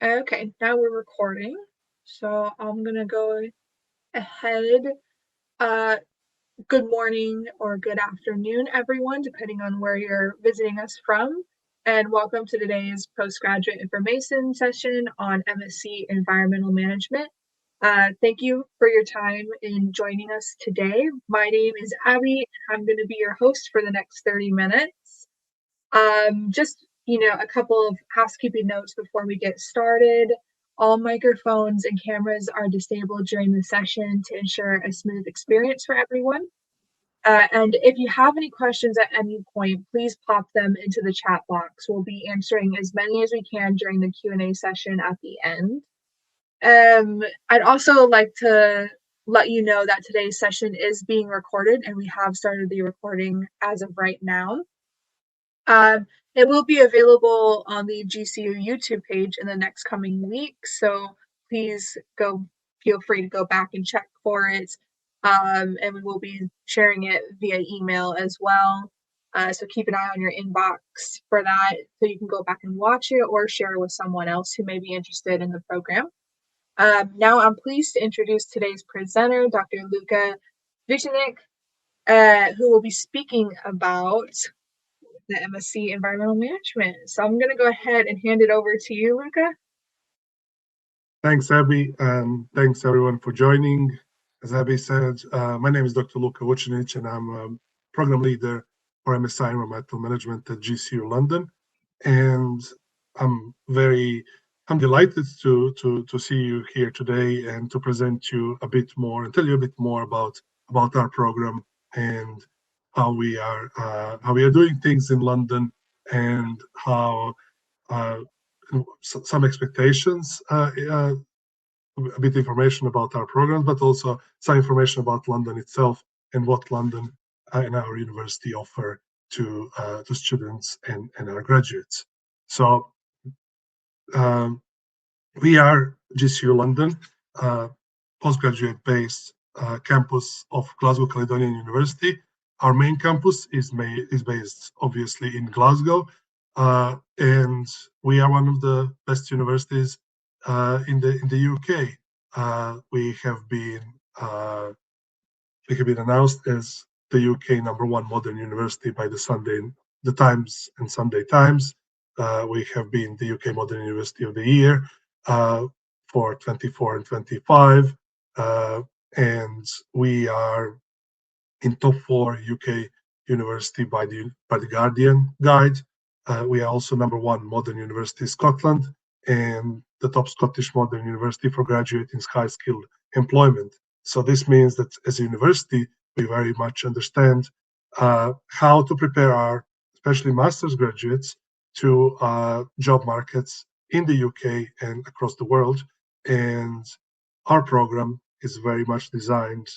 Okay, now we're recording. So I'm gonna go ahead. Uh, Good morning or good afternoon, everyone, depending on where you're visiting us from. And welcome to today's postgraduate information session on MSc Environmental Management. Thank you for your time in joining us today. My name is Abby, and I'm going to be your host for the next 30 minutes. A couple of housekeeping notes before we get started. All microphones and cameras are disabled during the session to ensure a smooth experience for everyone. And if you have any questions at any point, please pop them into the chat box. We'll be answering as many as we can during the Q&A session at the end. I'd also like to let you know that today's session is being recorded, and we have started the recording as of right now. It will be available on the GCU YouTube page in the next coming week, so please feel free to go back and check for it. And we will be sharing it via email as well. So keep an eye on your inbox for that so you can go back and watch it or share it with someone else who may be interested in the program. Now I'm pleased to introduce today's presenter, Dr. Luka Vucinic, who will be speaking about the MSc Environmental Management. So I'm going to go ahead and hand it over to you, Luka. Thanks, Abby, and thanks everyone for joining. As Abby said, my name is Dr. Luka Vucinic, and I'm a program leader for MSc Environmental Management at GCU London. And I'm delighted to see you here today and to present you a bit more and tell you a bit more about our program and how we are doing things in London and how some expectations, a bit information about our program, but also some information about London itself and what London and our university offer to students and our graduates. So we are GCU London, postgraduate-based campus of Glasgow Caledonian University. Our main campus is based obviously in Glasgow, and we are one of the best universities in the UK. We have been announced as the UK #1 modern university by the Times and Sunday Times. We have been the UK Modern University of the Year for 24 and 25, and we are in top 4 UK university by the Guardian guide. We are also #1 modern university in Scotland and the top Scottish modern university for graduate in high skilled employment. So this means that as a university, we very much understand how to prepare our, especially master's graduates, to job markets in the UK and across the world. And our program is very much designed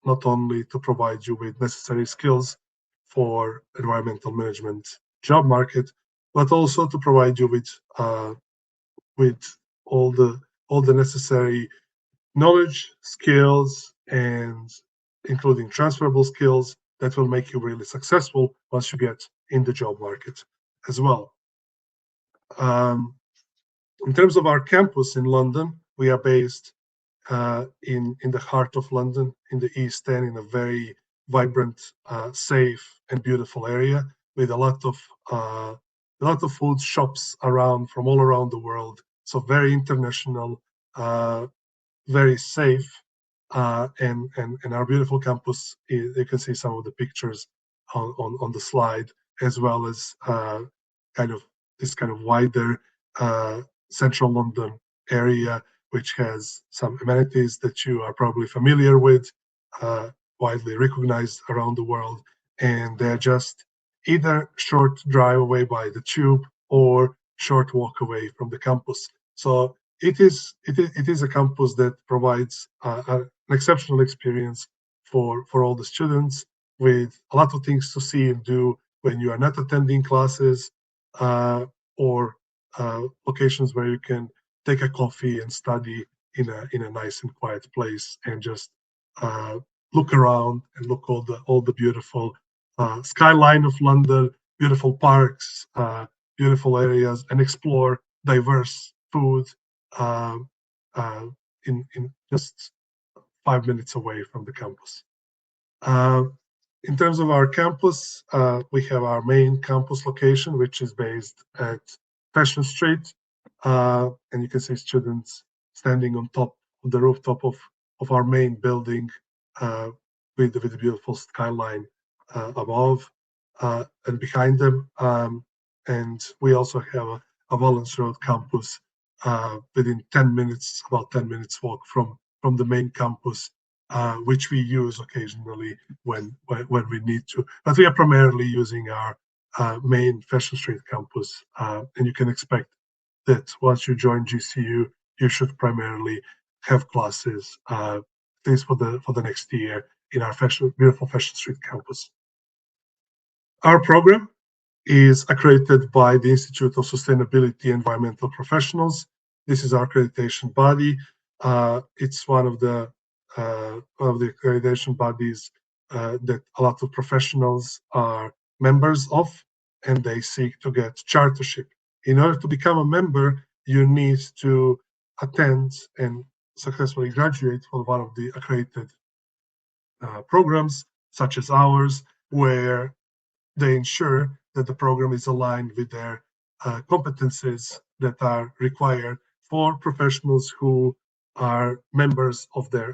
not only to provide you with necessary skills for environmental management job market, but also to provide you with all the necessary knowledge, skills, and including transferable skills that will make you really successful once you get in the job market as well. In terms of our campus in London, we are based in the heart of London, in the East End, in a very vibrant, safe, and beautiful area with a lot of food shops around from all around the world. So very international, very safe, and our beautiful campus. You can see some of the pictures on the slide, as well as kind of wider central London area, which has some amenities that you are probably familiar with, widely recognized around the world, and they're just either short drive away by the tube or short walk away from the campus. So it is a campus that provides an exceptional experience for all the students, with a lot of things to see and do when you are not attending classes, or locations where you can take a coffee and study in a nice and quiet place and just look around and look all the beautiful skyline of London, beautiful parks, beautiful areas, and explore diverse food uh, uh, in just 5 minutes away from the campus. In terms of our campus, we have our main campus location, which is based at Fashion Street, and you can see students standing on top of the rooftop of our main building with the beautiful skyline above and behind them. And we also have a Valence Road campus within 10 minutes, about 10 minutes walk from the main campus, which we use occasionally when we need to. But we are primarily using our main Fashion Street campus, and you can expect that once you join GCU, you should primarily have classes, at least for the next year, in our beautiful Fashion Street campus. Our program is accredited by the Institute of Sustainability and Environmental Professionals. This is our accreditation body. It's one of the accreditation bodies that a lot of professionals are members of, and they seek to get chartership. In order to become a member, you need to attend and successfully graduate from one of the accredited programs, such as ours, where they ensure that the program is aligned with their competencies that are required for professionals who are members of their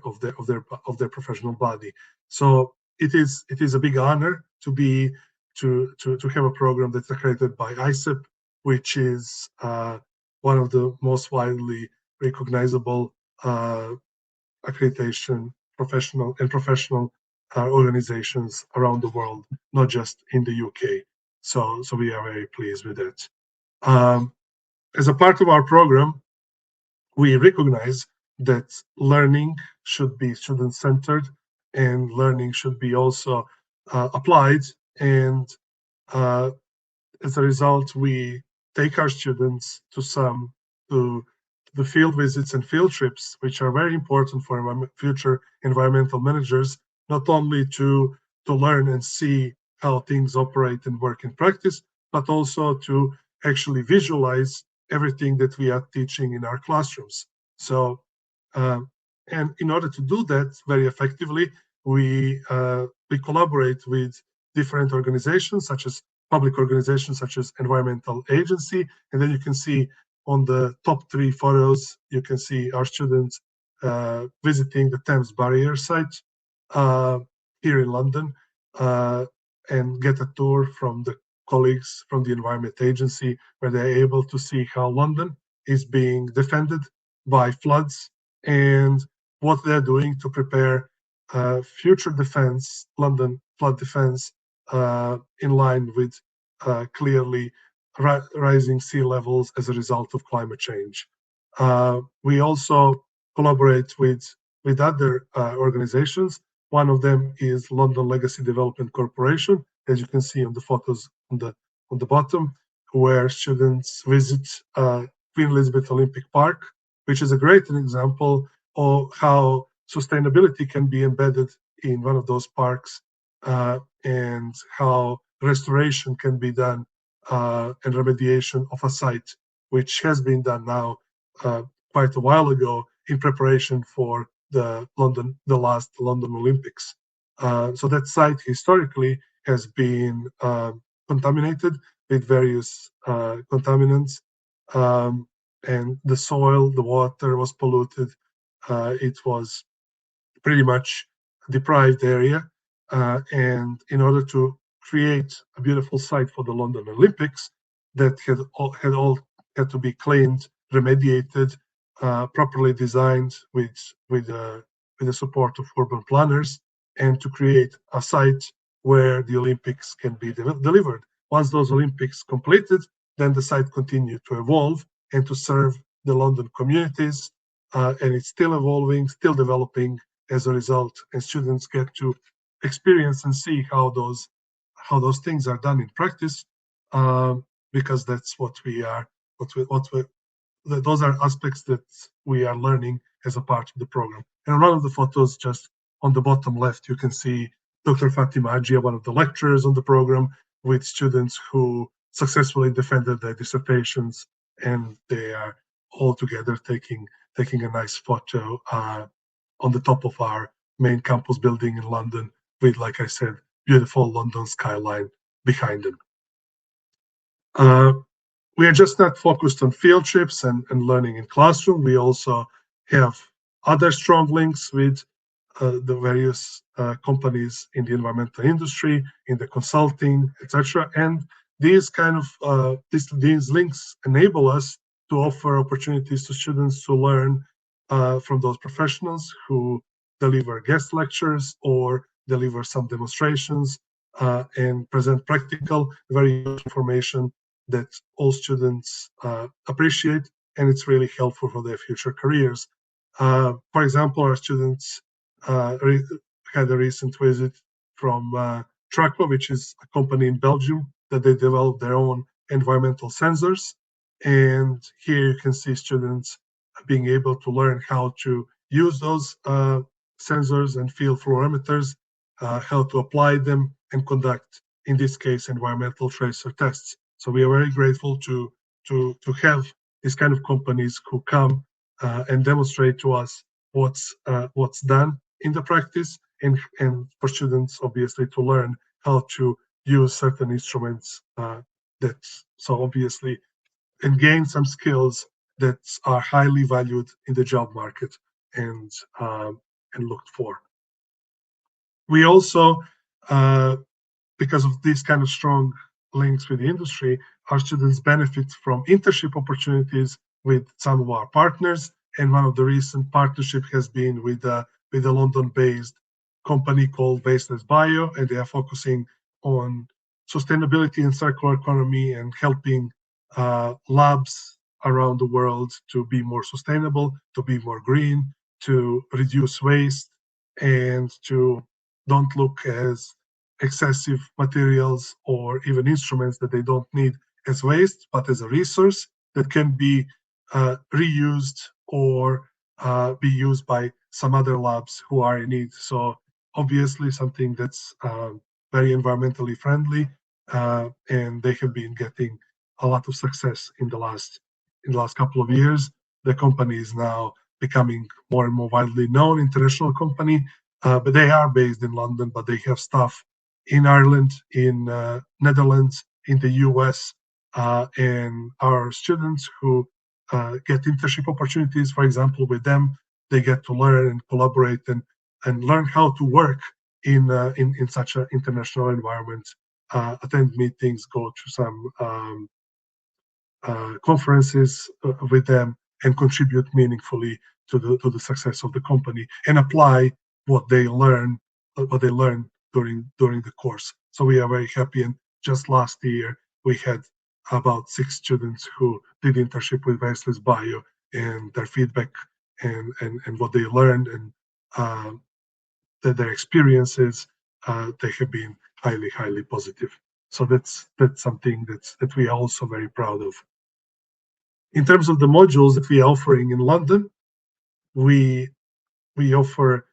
professional body. So it is a big honor to have a program that's accredited by ISEP, which is one of the most widely recognizable accreditation professional organizations around the world, not just in the UK. So we are very pleased with that. As a part of our program, we recognize that learning should be student-centered, and learning should be also applied. And as a result, we take our students to the field visits and field trips, which are very important for future environmental managers, not only to learn and see how things operate and work in practice, but also to actually visualize everything that we are teaching in our classrooms. So, and in order to do that very effectively, we collaborate with different organizations, such as public organizations, such as Environmental Agency, and then you can see on the top 3 photos, you can see our students visiting the Thames Barrier site here in London, and get a tour from the colleagues from the Environment Agency, where they're able to see how London is being defended by floods and what they're doing to prepare future defense, London flood defense, in line with clearly rising sea levels as a result of climate change. We also collaborate with other organizations. One of them is London Legacy Development Corporation, as you can see on the photos on the bottom, where students visit Queen Elizabeth Olympic Park, which is a great example of how sustainability can be embedded in one of those parks, and how restoration can be done, and remediation of a site, which has been done now quite a while ago in preparation for the last London Olympics. So that site historically has been contaminated with various contaminants, and the soil, the water was polluted. It was pretty much deprived area, and in order to create a beautiful site for the London Olympics, that had to be cleaned, remediated, properly designed with the support of urban planners, and to create a site where the Olympics can be delivered. Once those Olympics completed, then the site continued to evolve and to serve the London communities, and it's still evolving, still developing as a result, and students get to experience and see how those things are done in practice, because that's what we are. Those are aspects that we are learning as a part of the program. And one of the photos, just on the bottom left, you can see Dr. Fatima Ajia, one of the lecturers on the program, with students who successfully defended their dissertations, and they are all together taking a nice photo on the top of our main campus building in London with, like I said, beautiful London skyline behind them. We are just not focused on field trips and learning in classroom. We also have other strong links with the various companies in the environmental industry, in the consulting, etc. And these kind of these links enable us to offer opportunities to students to learn from those professionals who deliver guest lectures or deliver some demonstrations and present practical, very useful information that all students appreciate, and it's really helpful for their future careers. For example, our students had a recent visit from Traco, which is a company in Belgium that they developed their own environmental sensors. And here you can see students being able to learn how to use those sensors and field fluorometers, how to apply them and conduct, in this case, environmental tracer tests. So we are very grateful to have these kind of companies who come and demonstrate to us what's done in the practice, and for students obviously to learn how to use certain instruments that so obviously and gain some skills that are highly valued in the job market and looked for. We also, because of these kind of strong links with the industry, our students benefit from internship opportunities with some of our partners. And one of the recent partnerships has been with a London-based company called Baseless Bio, and they are focusing on sustainability and circular economy and helping labs around the world to be more sustainable, to be more green, to reduce waste, and to don't look as excessive materials or even instruments that they don't need as waste, but as a resource that can be reused or be used by some other labs who are in need. So obviously something that's very environmentally friendly, and they have been getting a lot of success in the last couple of years. The company is now becoming more and more widely known international company, but they are based in London, but they have staff in Ireland, in Netherlands, in the US, and our students who get internship opportunities, for example, with them, they get to learn and collaborate and learn how to work in such an international environment, attend meetings, go to some conferences with them, and contribute meaningfully to the success of the company and apply what they learn during the course. So we are very happy. And just last year we had about 6 students who did internship with Baseless Bio, and their feedback and what they learned and their experiences, they have been highly positive. So that's something that we are also very proud of. In terms of the modules that we are offering in London, we offer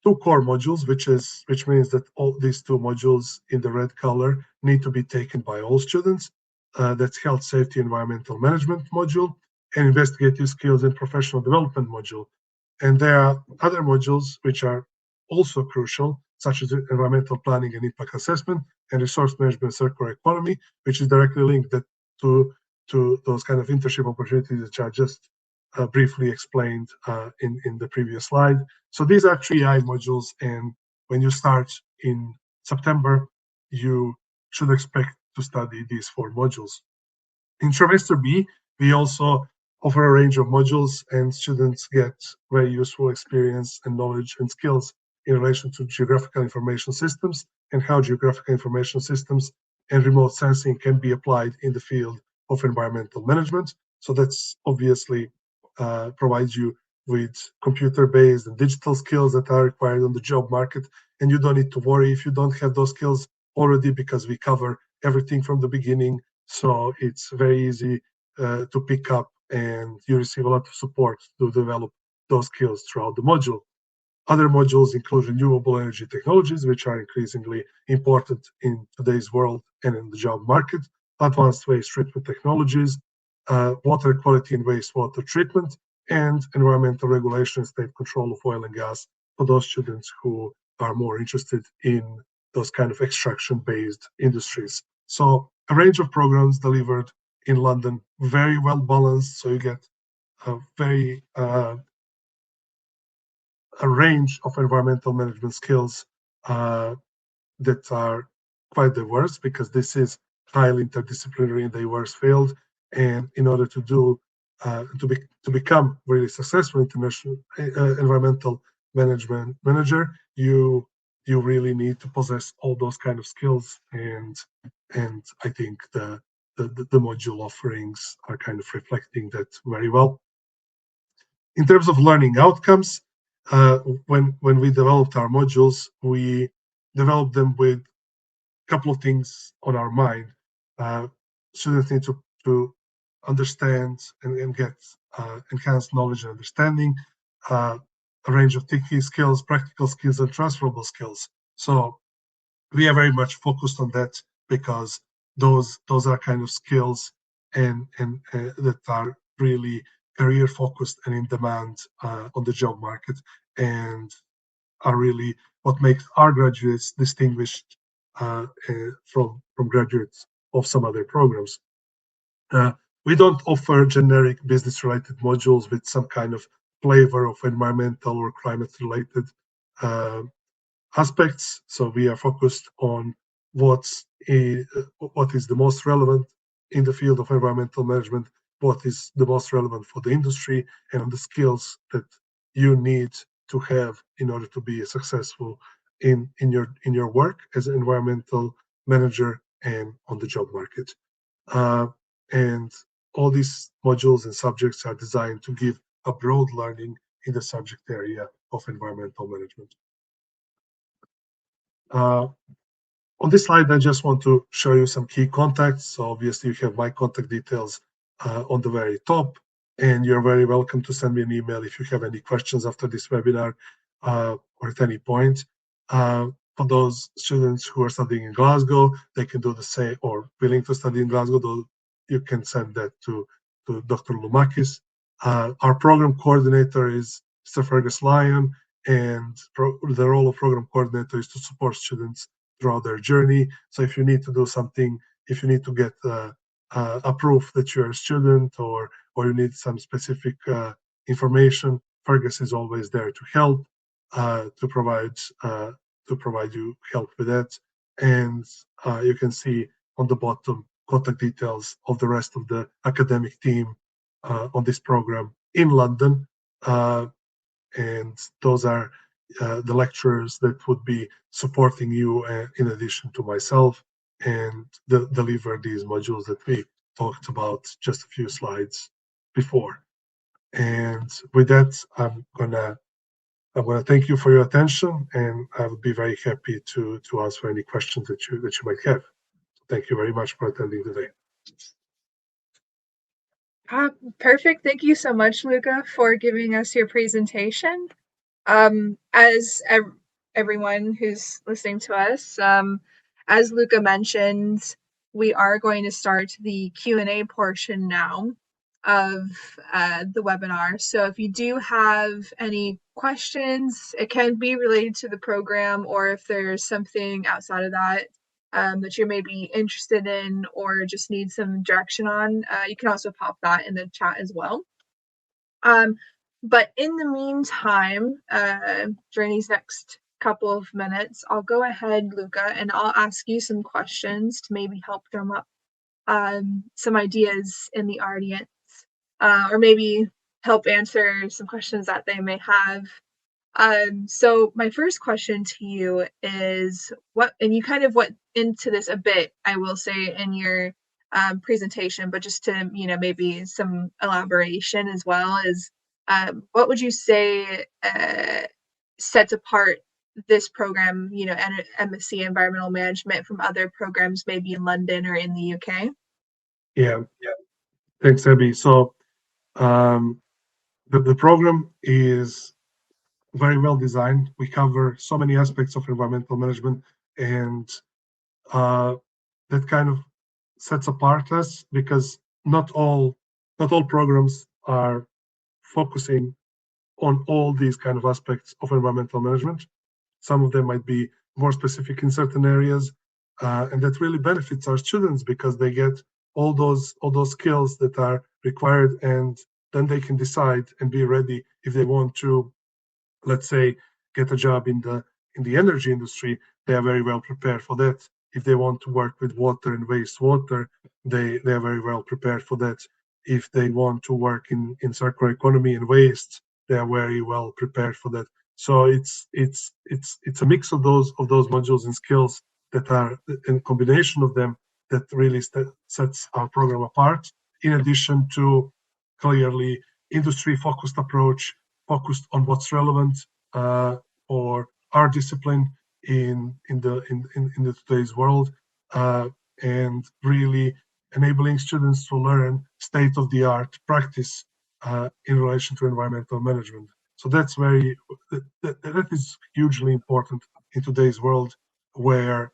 2 core modules, which means that all these 2 modules in the red color need to be taken by all students. That's Health, Safety, Environmental Management module and Investigative Skills and Professional Development module. And there are other modules which are also crucial, such as Environmental Planning and Impact Assessment and Resource Management Circular Economy, which is directly linked to those kind of internship opportunities which are just briefly explained in the previous slide. So these are 3 I modules, and when you start in September, you should expect to study these 4 modules. In trimester B, we also offer a range of modules, and students get very useful experience and knowledge and skills in relation to geographical information systems and how geographical information systems and remote sensing can be applied in the field of environmental management. So that's obviously provides you with computer-based and digital skills that are required on the job market. And you don't need to worry if you don't have those skills already, because we cover everything from the beginning. So it's very easy to pick up, and you receive a lot of support to develop those skills throughout the module. Other modules include renewable energy technologies, which are increasingly important in today's world and in the job market, advanced waste treatment technologies, water quality and wastewater treatment, and environmental regulation and state control of oil and gas for those students who are more interested in those kind of extraction-based industries. So a range of programs delivered in London, very well balanced. So you get a very a range of environmental management skills that are quite diverse, because this is highly interdisciplinary and diverse field. And in order to do to become really successful international environmental management manager, you really need to possess all those kind of skills. And I think the module offerings are kind of reflecting that very well. In terms of learning outcomes, when we developed our modules, we developed them with a couple of things on our mind. Students need to understand and get enhanced knowledge and understanding, a range of thinking skills, practical skills, and transferable skills. So we are very much focused on that, because those are kind of skills and that are really career focused and in demand on the job market, and are really what makes our graduates distinguished from graduates of some other programs. We don't offer generic business related modules with some kind of flavor of environmental or climate related aspects. So we are focused on what is the most relevant in the field of environmental management, what is the most relevant for the industry, and on the skills that you need to have in order to be successful in your work as an environmental manager and on the job market. And all these modules and subjects are designed to give a broad learning in the subject area of environmental management. On this slide, I just want to show you some key contacts. So obviously you have my contact details on the very top, and you're very welcome to send me an email if you have any questions after this webinar or at any point. For those students who are studying in Glasgow, they can do the same, or willing to study in Glasgow, though you can send that to Dr. Lumakis. Our program coordinator is Mr. Fergus Lyon, and the role of program coordinator is to support students throughout their journey. So if you need to do something, if you need to get a proof that you're a student, or you need some specific information, Fergus is always there to help, to provide you help with that. And you can see on the bottom contact details of the rest of the academic team on this program in London. And those are the lecturers that would be supporting you in addition to myself, and deliver these modules that we talked about just a few slides before. And with that, I'm gonna thank you for your attention, and I would be very happy to answer any questions that you might have. Thank you very much for attending today. Perfect. Thank you so much, Luka, for giving us your presentation. As everyone who's listening to us, as Luka mentioned, we are going to start the Q&A portion now of the webinar. So if you do have any questions, it can be related to the program, or if there's something outside of that that you may be interested in or just need some direction on, you can also pop that in the chat as well. But in the meantime, during these next couple of minutes, I'll go ahead, Luka, and I'll ask you some questions to maybe help drum up some ideas in the audience, or maybe help answer some questions that they may have. So my first question to you is and you kind of went into this a bit, I will say, in your presentation, but just to, maybe some elaboration as well, is what would you say sets apart this program, MSc Environmental Management, from other programs maybe in London or in the UK? Yeah. Thanks, Abby. So the program is very well designed. We cover so many aspects of environmental management, and that kind of sets apart us, because not all not all programs are focusing on all these kind of aspects of environmental management. Some of them might be more specific in certain areas, and that really benefits our students because they get all those skills that are required, and then they can decide and be ready if they want to, let's say, get a job in the energy industry. They are very well prepared for that. If they want to work with water and wastewater, they are very well prepared for that. If they want to work in circular economy and waste, they are very well prepared for that. So it's a mix of those modules and skills that are in combination of them that really sets our program apart. In addition to clearly industry focused approach, focused on what's relevant for our discipline in the today's world, and really enabling students to learn state of the art practice in relation to environmental management. So that's that is hugely important in today's world, where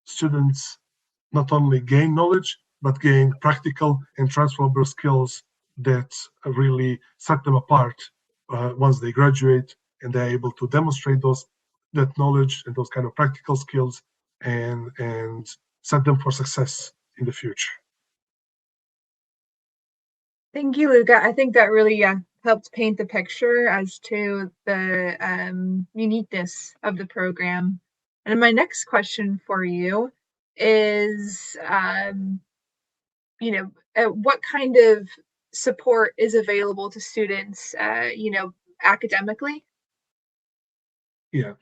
students not only gain knowledge but gain practical and transferable skills that really set them apart once they graduate, and they're able to demonstrate that knowledge and those kind of practical skills and set them for success in the future. Thank you, Luka. I think that really helped paint the picture as to the uniqueness of the program. And my next question for you is, what kind of support is available to students, academically? Yeah.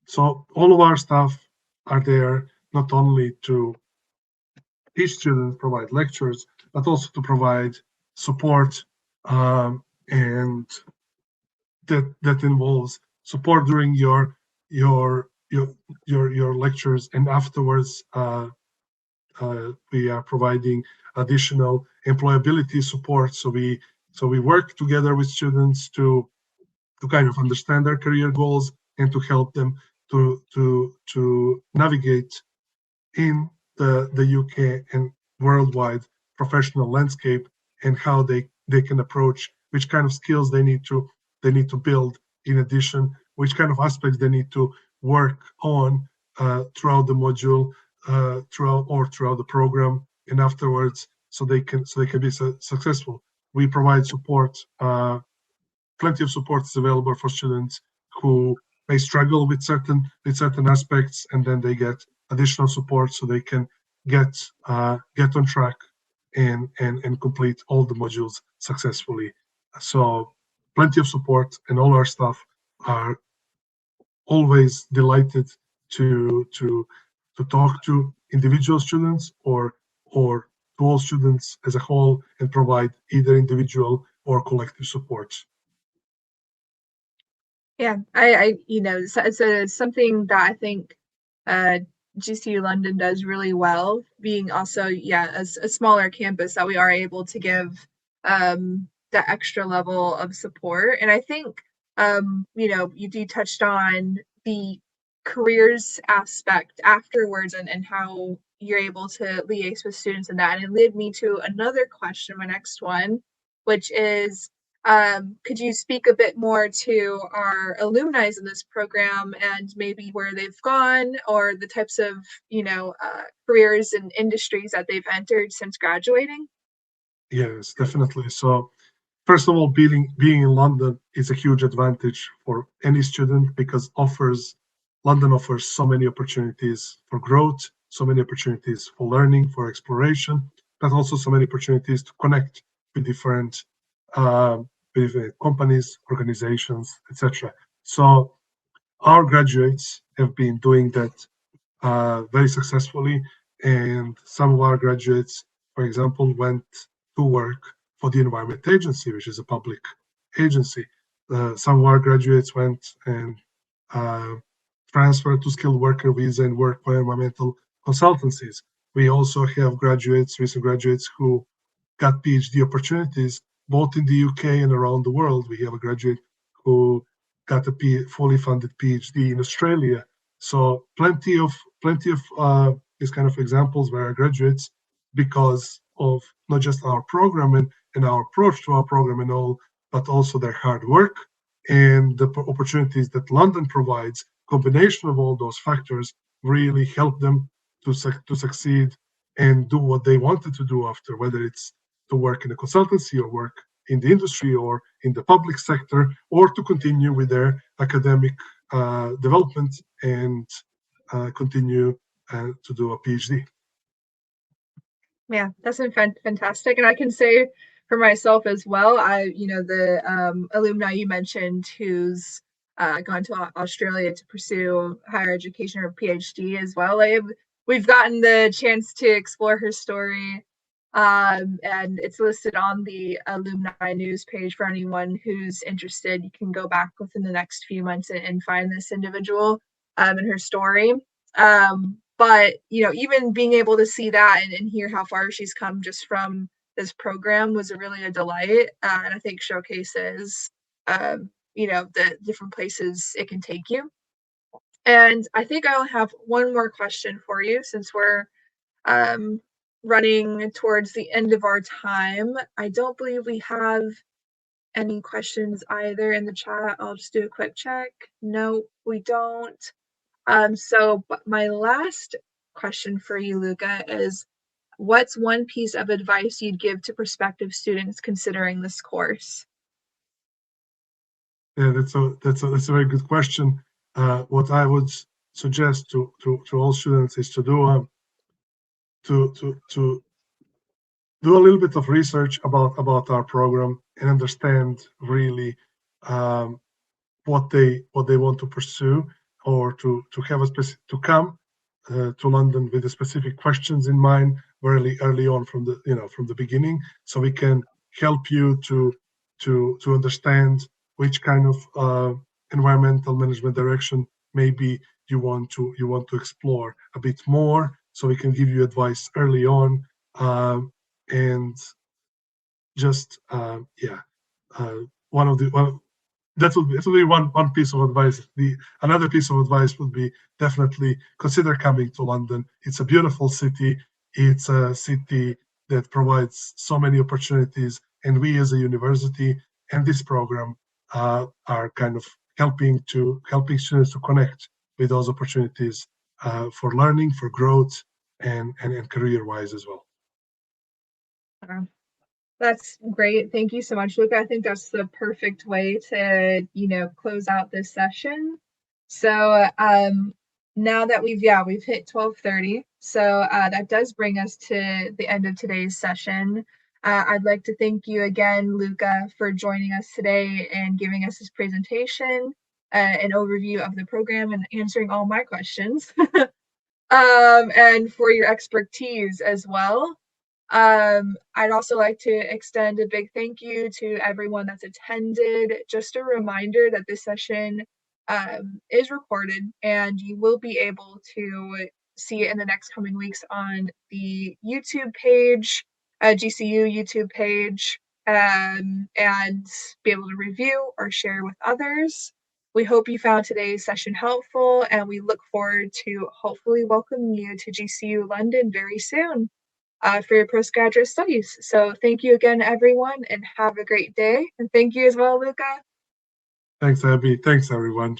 So all of our staff are there not only to teach students, provide lectures, but also to provide support, and that involves support during your lectures and afterwards. We are providing additional employability support. So we work together with students to kind of understand their career goals and to help them to navigate in the UK and worldwide professional landscape, and how they can approach which kind of skills they need to build, in addition which kind of aspects they need to work on throughout the module, throughout the program and afterwards, so they can be successful. We provide support. Plenty of support is available for students who may struggle with certain aspects, and then they get additional support so they can get on track and complete all the modules successfully. So plenty of support, and all our staff are always delighted to talk to individual students or to all students as a whole, and provide either individual or collective support. Yeah, it's something that I think GCU London does really well, being also, a smaller campus, that we are able to give that extra level of support. And I think, you touched on the careers aspect afterwards, and how you're able to liaise with students in that. And it led me to another question, my next one, which is, could you speak a bit more to our alumni in this program, and maybe where they've gone, or the types of, careers and industries that they've entered since graduating? Yes, definitely. So first of all, being in London is a huge advantage for any student, because London offers so many opportunities for growth, so many opportunities for learning, for exploration, but also so many opportunities to connect with different companies, organizations, etc. So our graduates have been doing that very successfully, and some of our graduates, for example, went to work for the Environment Agency, which is a public agency. Some of our graduates went and transferred to skilled worker visa and work for environmental consultancies. We also have recent graduates who got PhD opportunities both in the UK and around the world. We have a graduate who got a fully funded PhD in Australia. So plenty of these kind of examples where our graduates, because of not just our program and our approach to our program and all, but also their hard work and the opportunities that London provides. Combination of all those factors really help them to succeed and do what they wanted to do after, whether it's to work in a consultancy or work in the industry or in the public sector, or to continue with their academic development and continue to do a PhD. Yeah, that's been fantastic. And I can say for myself as well, the alumni you mentioned who's gone to Australia to pursue higher education or PhD as well, we've gotten the chance to explore her story. And it's listed on the alumni news page for anyone who's interested. You can go back within the next few months and find this individual and her story. But even being able to see that and hear how far she's come just from this program was really a delight, and I think showcases the different places it can take you. And I think I'll have one more question for you since we're running towards the end of our time. I don't believe we have any questions either in the chat. I'll just do a quick check. No, we don't. But my last question for you, Luka, is what's one piece of advice you'd give to prospective students considering this course? Yeah, that's a very good question. What I would suggest to all students is to do to do a little bit of research about our program and understand really what they want to pursue, or to have to come to London with the specific questions in mind early on from the beginning, so we can help you to understand which kind of environmental management direction maybe you want to explore a bit more, so we can give you advice early on, and just that would be one piece of advice. Another piece of advice would be definitely consider coming to London. It's a beautiful city. It's a city that provides so many opportunities, and we as a university and this program are kind of helping students to connect with those opportunities for learning, for growth, and career-wise as well. That's great. Thank you so much, Luka. I think that's the perfect way to, close out this session. So now that we've hit 12:30, so that does bring us to the end of today's session. I'd like to thank you again, Luka, for joining us today and giving us this presentation, an overview of the program and answering all my questions, and for your expertise as well. I'd also like to extend a big thank you to everyone that's attended. Just a reminder that this session is recorded and you will be able to see it in the next coming weeks on the YouTube page, GCU YouTube page, and be able to review or share with others. We hope you found today's session helpful, and we look forward to hopefully welcoming you to GCU London very soon for your postgraduate studies. So thank you again, everyone, and have a great day. And thank you as well, Luka. Thanks, Abby. Thanks, everyone.